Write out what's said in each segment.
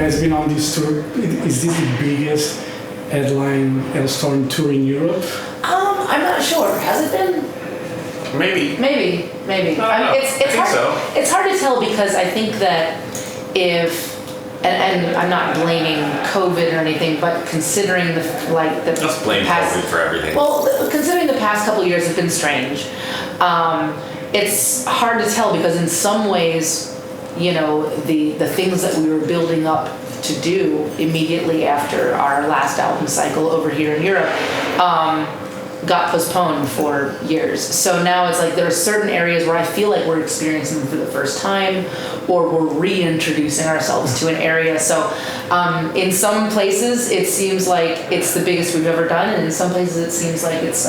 guys been on this tour? Is this the biggest headline Halestorm tour in Europe? I'm not sure. Has it been? Maybe. It's hard to tell because I think that and I'm not blaming COVID or anything, but considering Let's blame COVID for everything. Well, considering the past couple of years have been strange, it's hard to tell because in some ways, the things that we were building up to do immediately after our last album cycle over here in Europe got postponed for years. So now it's like there are certain areas where I feel like we're experiencing them for the first time, or we're reintroducing ourselves to an area. So in some places it seems like it's the biggest we've ever done, and in some places it seems like it's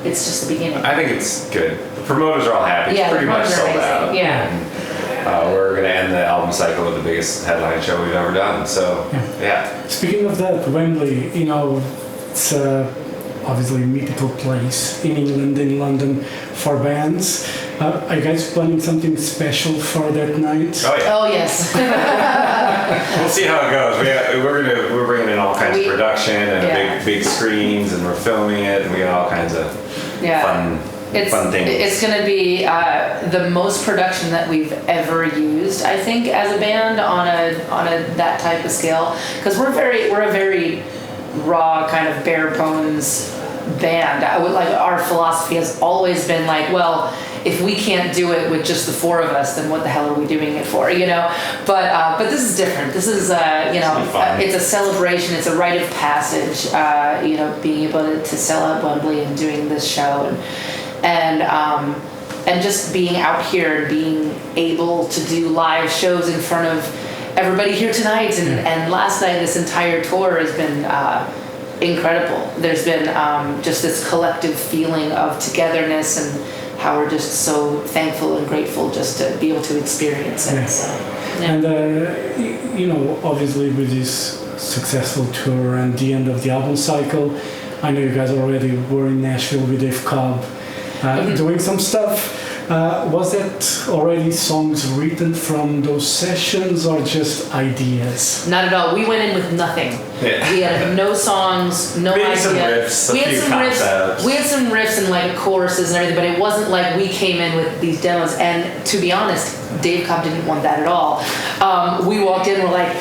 just the beginning. I think it's good. The promoters are all happy. Yeah, it's pretty much sold amazing. out. Yeah. And, we're going to end the album cycle with the biggest headline show we've ever done. So, yeah. Speaking of that, Wembley, it's obviously a mythical place in England, in London, for bands. Are you guys planning something special for that night? Oh, yeah. Oh, yes. We'll see how it goes. We're bringing in all kinds of production and big screens, and we're filming it, and we got all kinds of fun things. It's going to be the most production that we've ever used, I think, as a band on a that type of scale, because we're a very raw kind of bare bones band. Our philosophy has always been like, well, if we can't do it with just the four of us, then what the hell are we doing it for, But this is different. This is, it's a celebration. It's a rite of passage, being able to sell out Wembley and doing this show and just being out here and being able to do live shows in front of everybody here tonight. And last night, this entire tour has been incredible. There's been just this collective feeling of togetherness and how we're just so thankful and grateful just to be able to experience it. Yes. So, And, obviously with this successful tour and the end of the album cycle, I know you guys already were in Nashville with Dave Cobb doing some stuff. Was that already songs written from those sessions or just ideas? Not at all. We went in with nothing. Yeah. We had no songs, no Maybe idea. some riffs, We had some riffs and like choruses and everything, but it wasn't like we came in with these demos. And to be honest, Dave Cobb didn't want that at all. We walked in, we're like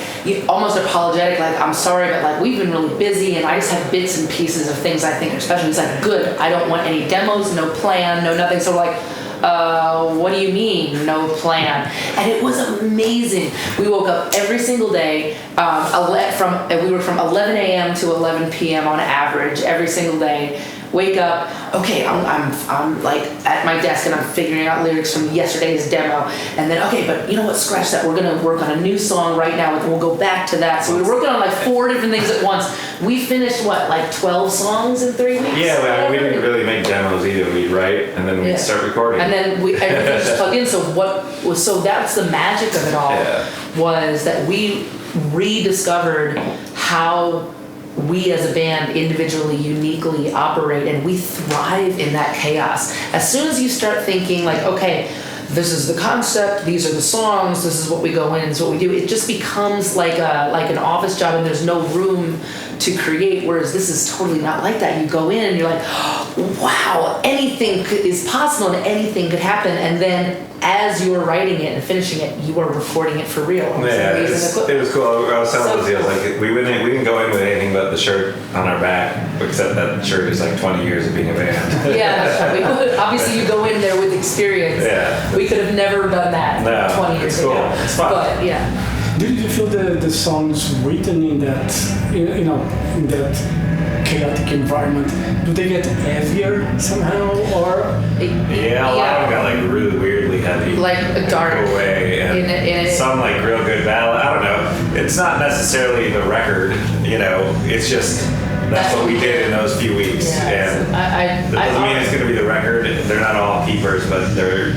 almost apologetic, like I'm sorry, but like we've been really busy and I just have bits and pieces of things I think are special. He's like, good. I don't want any demos, no plan, no nothing. So we're like, what do you mean, no plan? And it was amazing. We woke up every single day. We were from 11 a.m. to 11 p.m. on average every single day. Wake up, okay, I'm like at my desk and I'm figuring out lyrics from yesterday's demo, and then okay, but you know what? Scratch that. We're gonna work on a new song right now, and we'll go back to that. So we were working on like 4 different things at once. We finished 12 songs in 3 weeks. Yeah, we didn't really make demos either. We'd write and then we'd start recording. And then everything just plugged in. So that's the magic of it all. Was that we rediscovered how we as a band individually, uniquely operate, and we thrive in that chaos. As soon as you start thinking like, okay, this is the concept, these are the songs, this is what we go in, this is what we do, it just becomes like an office job and there's no room to create, whereas this is totally not like that. You go in and you're like, wow, anything is possible and anything could happen, and then as you're writing it and finishing it, you are recording it for real. Yeah, it was cool. I was telling Lzzy, I was like, we didn't go in with anything but the shirt on our back, except that shirt is like 20 years of being a band. Yeah, obviously you go in there with experience. Yeah. We could have never done that 20 years ago. Cool. It's fun. But yeah. Do you feel the songs written in that, in that chaotic environment, do they get heavier somehow, or? Yeah, a lot of them got like really weirdly heavy. Like a dark way, and some like real good ballad. I don't know. It's not necessarily the record, it's just that's what we did in those few weeks. And that doesn't mean it's going to be the record. They're not all keepers, but they're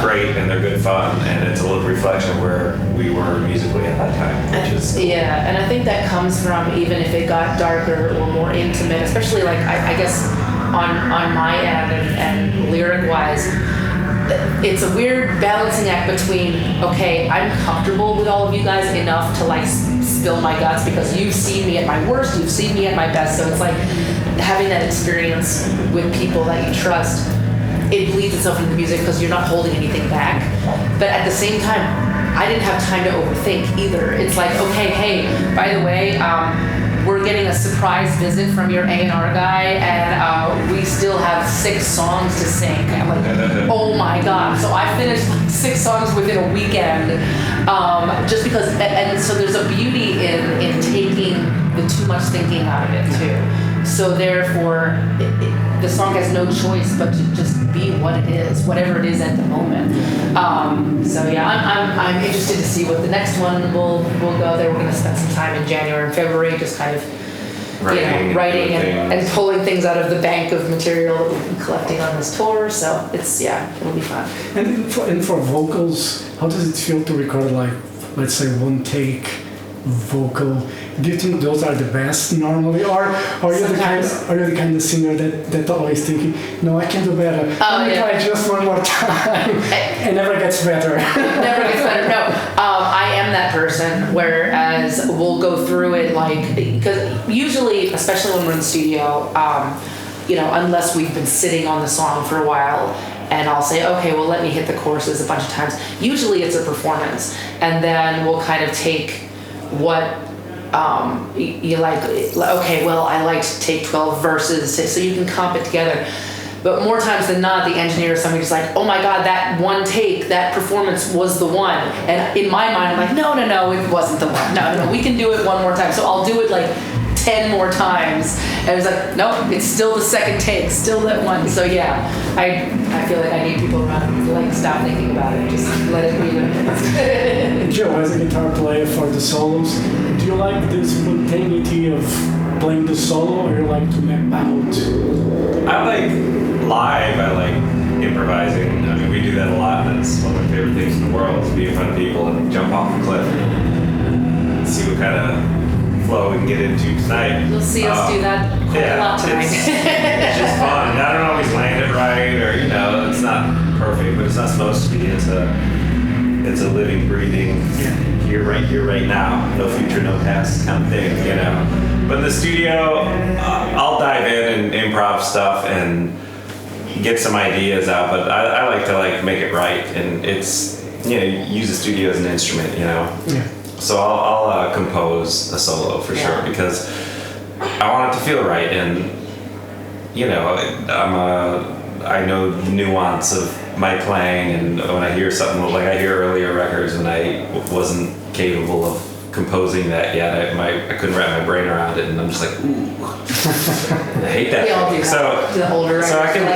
great and they're good fun, and it's a little reflection of where we were musically at that time, which is cool. Yeah, and I think that comes from, even if it got darker or more intimate, especially like I guess on my end and lyric wise, it's a weird balancing act between, okay, I'm comfortable with all of you guys enough to like spill my guts because you've seen me at my worst, you've seen me at my best. So it's like having that experience with people that you trust, it bleeds itself into the music because you're not holding anything back. But at the same time, I didn't have time to overthink either. It's like, okay, hey, by the way, we're getting a surprise visit from your A&R guy, and we still have 6 songs to sing. I'm like, oh my God. So I finished like 6 songs within a weekend, just because, and so there's a beauty in taking the too much thinking out of it too. So therefore, the song has no choice but to just be what it is, whatever it is at the moment. So yeah, I'm interested to see what the next one will go there. We're going to spend some time in January and February just kind of writing and pulling things out of the bank of material that we've been collecting on this tour. So it'll be fun. And for vocals, how does it feel to record like, let's say, one take vocal? Do you think those are the best normally, or are you the kind of singer that always thinking, no, I can do better. Let me try just one more time. It never gets better. Never gets better. No, I am that person. Whereas we'll go through it because usually, especially when we're in the studio, unless we've been sitting on the song for a while. And I'll say, okay, well, let me hit the choruses a bunch of times. Usually it's a performance. And then we'll kind of take what you like, okay, well, I like to take 12 verses so you can comp it together. But more times than not, the engineer or somebody's like, oh my God, that one take, that performance was the one. And in my mind, I'm like, no, it wasn't the one. No, we can do it one more time. So I'll do it like 10 more times. And it's like, no, it's still the second take, still that one. So yeah, I feel like I need people around me to like stop thinking about it, just let it be what it is. Joe, as a guitar player for the solos, do you like the spontaneity of playing the solo, or you like to map out? I like live, I like improvising. I mean, we do that a lot, and that's one of my favorite things in the world, is be in front of people and jump off a cliff and see what kind of flow we can get into tonight. You'll see us do that quite a lot tonight. It's just fun. I don't always land it right, or it's not perfect, but it's not supposed to be. It's a living, breathing, here, right now, no future, no past kind of thing, But in the studio, I'll dive in and improv stuff and get some ideas out, but I like to make it right, and it's use the studio as an instrument, Yeah. So I'll compose a solo for sure, because I want it to feel right, and I know the nuance of my playing, and when I hear something like I hear earlier records and I wasn't capable of composing that yet, I couldn't wrap my brain around it, and I'm just like, ooh, I hate that. We all do that. So the older so I can,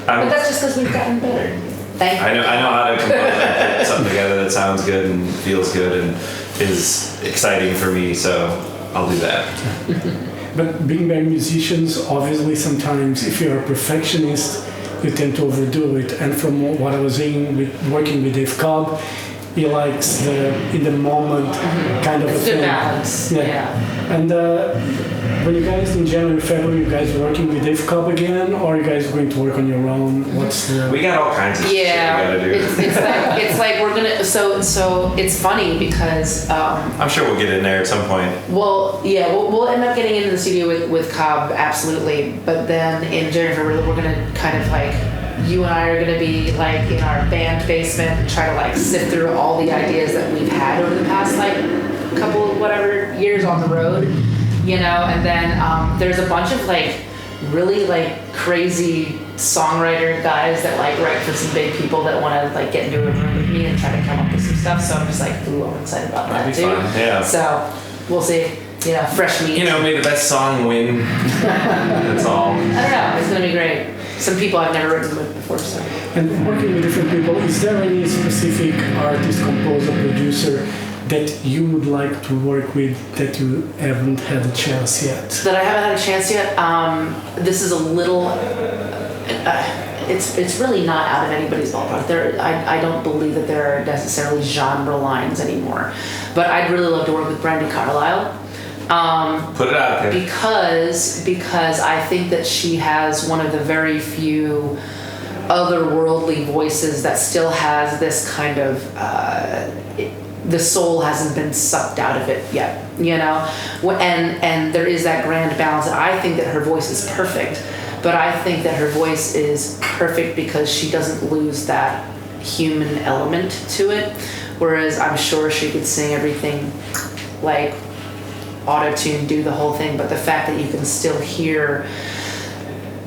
but that's just because we've gotten better. I know how to compose and put something together that sounds good and feels good and is exciting for me, so I'll do that. But being band musicians, obviously sometimes if you're a perfectionist, you tend to overdo it. And from what I was saying working with Dave Cobb, he likes the in the moment kind of it's a good thing. balance. Yeah. And when you guys in January, February, you guys working with Dave Cobb again, or are you guys going to work on your own? We got all kinds of shit we gotta do. It's like we're gonna. So it's funny because I'm sure we'll get in there at some point. Well, yeah, we'll end up getting into the studio with Cobb, absolutely. But then in January, February, we're gonna kind of like. You and I are going to be like in our band basement and try to like sift through all the ideas that we've had over the past like couple whatever years on the road, and then there's a bunch of like really like crazy songwriter guys that like write for some big people that want to like get into a room with me and try to come up with some stuff. So I'm just like, ooh, I'm excited about that too. Fun. Yeah. So we'll see. Fresh meat. May the best song win. That's all. I don't know. It's going to be great. Some people I've never written with before, so. And working with different people, is there any specific artist, composer, producer that you would like to work with that you haven't had a chance yet? That I haven't had a chance yet? This is a little... it's really not out of anybody's ballpark. I don't believe that there are necessarily genre lines anymore. But I'd really love to work with Brandi Carlile. Put it out there. Because I think that she has one of the very few otherworldly voices that still has this kind of the soul hasn't been sucked out of it yet, you know? And there is that grand balance. And I think that her voice is perfect, but I think that her voice is perfect because she doesn't lose that human element to it. Whereas I'm sure she could sing everything like auto-tune, do the whole thing, but the fact that you can still hear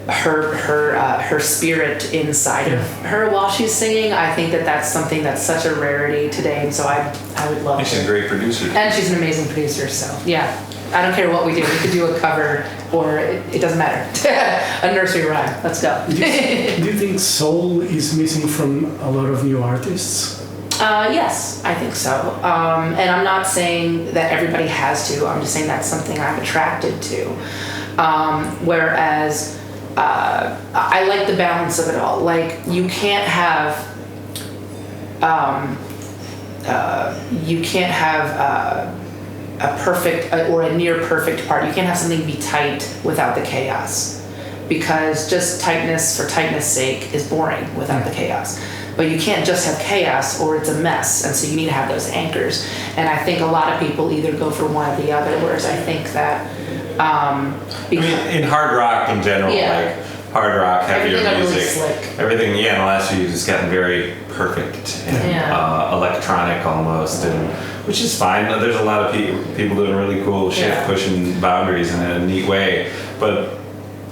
her spirit inside of her while she's singing, I think that that's something that's such a rarity today, and so I would love. And she's a great producer. And she's an amazing producer, so yeah. I don't care what we do. We could do a cover, or it doesn't matter. A nursery rhyme. Let's go. Do you think soul is missing from a lot of new artists? Yes, I think so. And I'm not saying that everybody has to. I'm just saying that's something I'm attracted to. Whereas I like the balance of it all. Like, you can't have a perfect or a near perfect part. You can't have something be tight without the chaos, because just tightness for tightness sake is boring without the chaos. But you can't just have chaos or it's a mess, and so you need to have those anchors. And I think a lot of people either go for one or the other, whereas I think that in hard rock in general, like hard rock, heavier music, really everything, in the last few years has gotten very perfect and electronic almost, and which is fine. There's a lot of people doing really cool shit, pushing boundaries in a neat way, but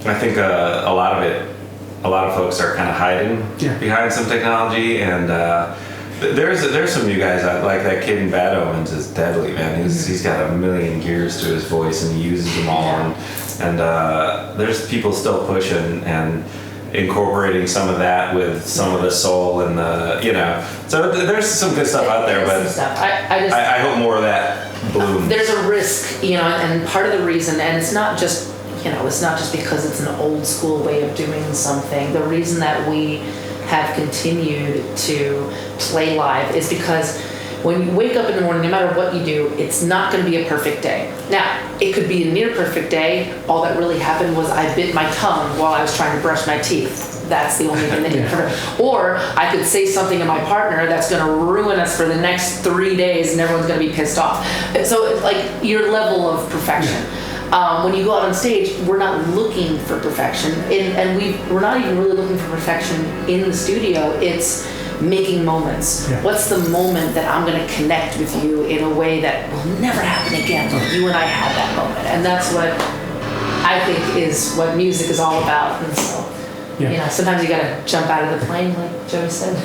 I think a lot of folks are kind of hiding behind some technology, and there's some new guys like that kid in Bad Omens is deadly, man. He's got a million gears to his voice, and he uses them all, and there's people still pushing and incorporating some of that with some of the soul and so there's some good stuff out there, but I hope more of that blooms. There's a risk, and part of the reason, and it's not just because it's an old school way of doing something. The reason that we have continued to play live is because when you wake up in the morning, no matter what you do, it's not going to be a perfect day. Now, it could be a near perfect day. All that really happened was I bit my tongue while I was trying to brush my teeth. That's the only thing that you can. Or I could say something to my partner that's going to ruin us for the next 3 days, and everyone's going to be pissed off. So, like, your level of perfection. When you go out on stage, we're not looking for perfection, and we're not even really looking for perfection in the studio. It's making moments. What's the moment that I'm going to connect with you in a way that will never happen again? You and I had that moment, and that's what I think is what music is all about. And so, sometimes you got to jump out of the plane, like Joe said.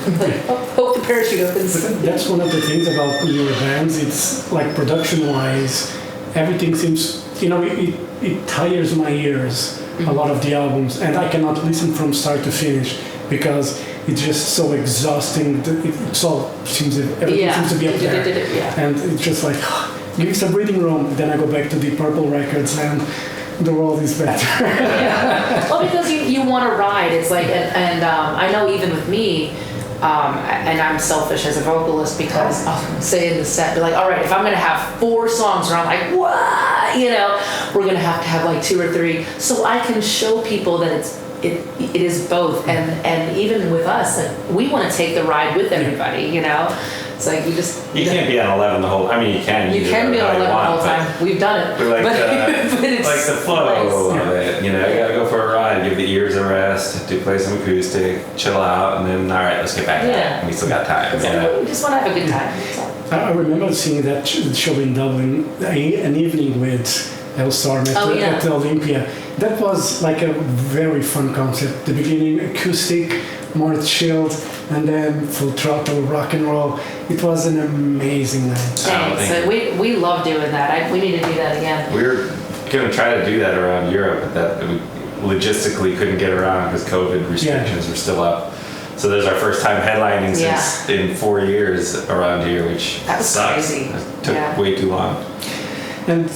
Hope the parachute opens. That's one of the things about newer bands. It's like production-wise, everything seems. It tires my ears, a lot of the albums, and I cannot listen from start to finish because it's just so exhausting. Everything seems to be up there. And it's just like, give me some breathing room. Then I go back to the Purple records and the world is better. Well, because you want to ride. It's like, and I know even with me, and I'm selfish as a vocalist because I'll say in the set, be like, all right, if I'm going to have 4 songs where I'm like, what? We're going to have like 2 or 3, so I can show people that it is both. And even with us, like, we want to take the ride with everybody, It's like you can't be on 11 the whole. I mean, you can. You can be on 11 the whole time. We've done it. But it's like the flow of it. You gotta go for a ride, give the ears a rest, play some acoustic, chill out, and then all right, let's get back to it. And we still got time. We just want to have a good time. I remember seeing that show in Dublin, an evening with Halestorm at the Olympia. That was like a very fun concept. The beginning, acoustic, more chilled, and then full throttle rock and roll. It was an amazing night. Thanks. So we love doing that. We need to do that again. We're going to try to do that around Europe, but that we logistically couldn't get around because COVID restrictions were still up. So there's our first time headlining since in 4 years around here, which that was sucks. Crazy. It took way too long. And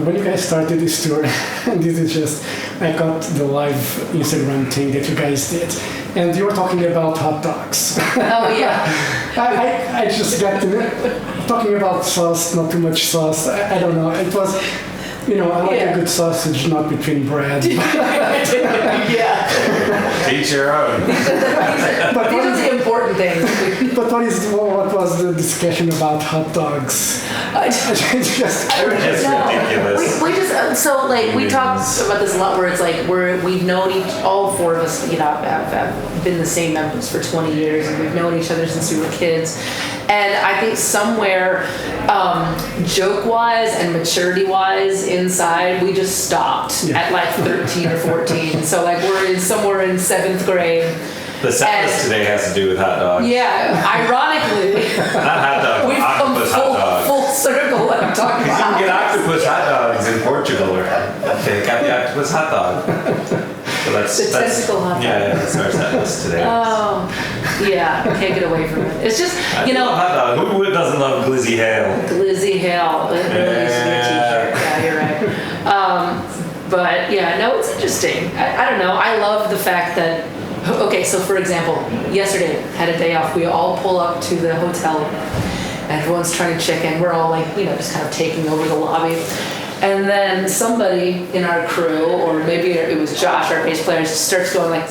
when you guys started this tour, this is just, I got the live Instagram thing that you guys did, and you were talking about hot dogs. Oh yeah. I just got talking about sauce, not too much sauce. I don't know. It was, I like a good sausage, not between bread. Teach your own. But these are the important things. But what was the discussion about hot dogs? Ridiculous. We talked about this a lot, where it's like we've known all four of us, have been the same members for 20 years, and we've known each other since we were kids. And I think somewhere, joke-wise and maturity-wise inside, we just stopped at like 13 or 14. So like we're somewhere in 7th grade. The sentence today has to do with hot dogs. Yeah, ironically. Not hot dogs, we've come full circle when I'm talking about. You can get octopus hot dogs in Portugal, or they got the octopus hot dog. So that's tentacle hot dog. Yeah, that's our sentence today. Oh, yeah, can't get away from it. It's just, hot dog. Who doesn't love Lzzy Hale? Lzzy Hale. It really used to be a t-shirt. Yeah, you're right. But yeah, no, it's interesting. I don't know. I love the fact that. Okay, so for example, yesterday had a day off. We all pull up to the hotel, and everyone's trying to check in. We're all like, just kind of taking over the lobby. And then somebody in our crew, or maybe it was Josh, our bass player, starts going like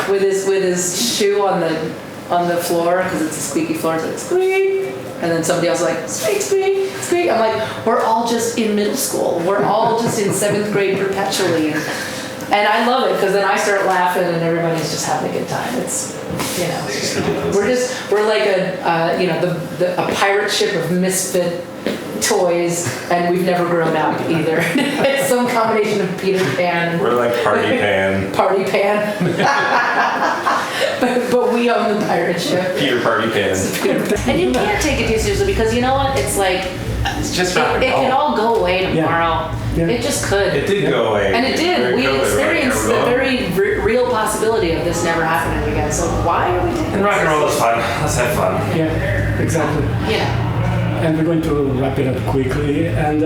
with his shoe on the floor, because it's a squeaky floor. It's like squeak. And then somebody else is like squeak, squeak, squeak. I'm like, we're all just in middle school. We're all just in 7th grade perpetually. And I love it, because then I start laughing and everybody's just having a good time. It's, we're like a pirate ship of misfit toys, and we've never grown up either. It's some combination of Peter Pan. We're like Party Pan. Party Pan. but we own the pirate ship. Peter Party Pan. And you can't take it too seriously, because you know what? It's like, it's just it can all go away tomorrow. Yeah. It just could. It did go away. And it did. We experienced the very real possibility of this never happening again. So why are we taking And rock and roll is fun. Let's have fun. Yeah, exactly. Yeah. And we're going to wrap it up quickly. And,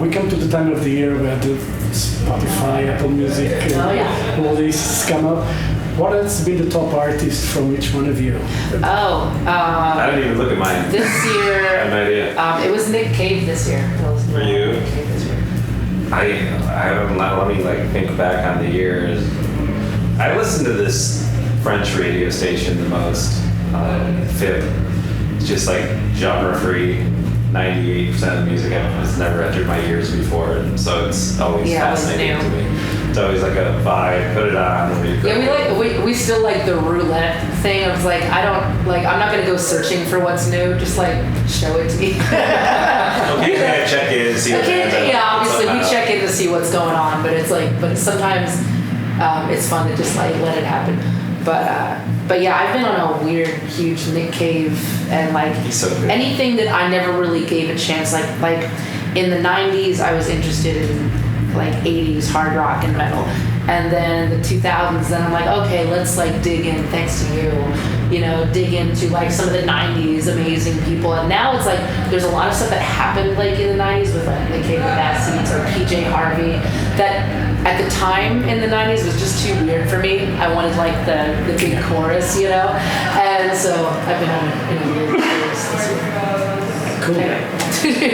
we come to the time of the year where the Spotify, Apple Music, all these come up. What has been the top artist from each one of you? I didn't even look at mine. This year, I have no idea. it was Nick Cave this year. For you? Nick Cave this year. I haven't, let me think back on the years. I listened to this French radio station the most, FIB. It's just like genre-free. 98% of the music has never entered my ears before, and so it's always fascinating to me. It's always like a vibe. Put it on. We still like the roulette thing. I was like, I'm not gonna go searching for what's new. Just like show it to me. Okay, you gotta check in and see. Obviously we check in to see what's going on, but it's like, sometimes it's fun to just like let it happen. But yeah, I've been on a weird, huge Nick Cave, and like he's so good. Anything that I never really gave a chance. Like in the 90s, I was interested in like 80s hard rock and metal, and then the 2000s. Then I'm like, okay, let's like dig in. Thanks to you, dig into like some of the 90s amazing people. And now it's like there's a lot of stuff that happened like in the 90s with like Nick Cave and Bad Seeds or PJ Harvey that at the time in the 90s was just too weird for me. I wanted like the big chorus, and so I've been on a weird chorus this year. Cool. Anyway.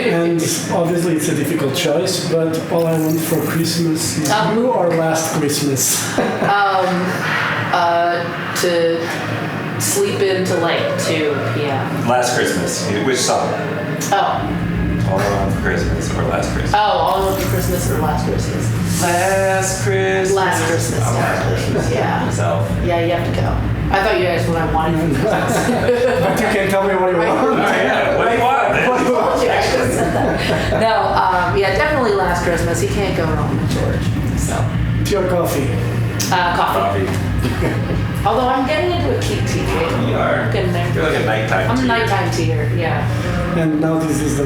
And obviously it's a difficult choice, but All I Want for Christmas is You or Last Christmas? To sleep in till like 2 p.m. Last Christmas. Which song? Oh. All I Want for Christmas or Last Christmas? Oh, All I Want for Christmas or Last Christmas? Last Christmas. Last Christmas. Yeah. Myself. Yeah, you have to go. I thought you guys what I wanted from Christmas. But you can tell me what you want. Oh, yeah. What do you want? I should have said that. No, definitely Last Christmas. He can't go wrong with George. So. Tea or coffee? Coffee. Although I'm getting into a tea. You are. I'm getting there. You're like a nighttime I'm a nighttime teaer, yeah. And now this is a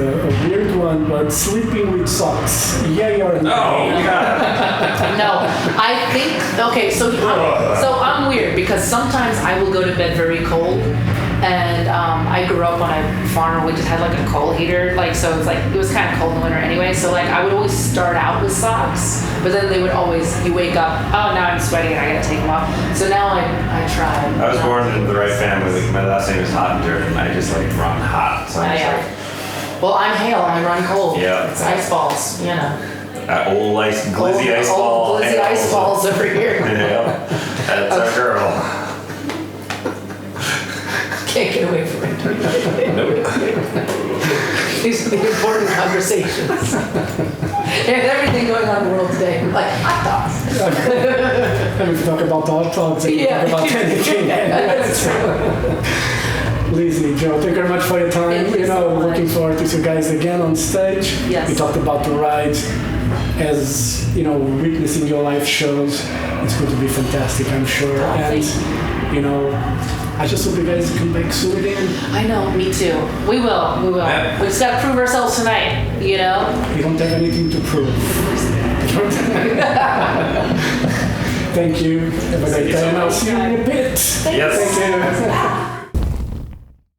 weird one, but sleeping with socks. Yay or no? Oh, God. No, I think, okay, so I'm weird because sometimes I will go to bed very cold. And I grew up on a farm where we just had like a coal heater, so it's like it was kind of cold in the winter anyway. So like I would always start out with socks, but then they would always you wake up, oh now I'm sweaty and I gotta take them off. So now I try. I was born into the right family. My last name is Hottinger, and I just like run hot. So well, I'm Hale. I run cold. Yeah. It's ice balls, Old Lzzy ice ball. Lzzy ice balls over here. Yeah. That's our girl. Nope. These are the important conversations. And everything going on in the world today, like hot dogs. And we talk about hot dogs and talk about anything. That's true. Lzzy, Joe, thank you very much for your time. Thank you so much. Looking forward to see you guys again on stage. Yes. We talked about the ride as, witnessing your live shows. It's going to be fantastic, I'm sure. And, I just hope you guys come back soon again. I know, me too. We will. Yeah. We just got to prove ourselves tonight, We don't have anything to prove. Thank you. Have a great day, and I'll see you in a bit. Yes. Thank you.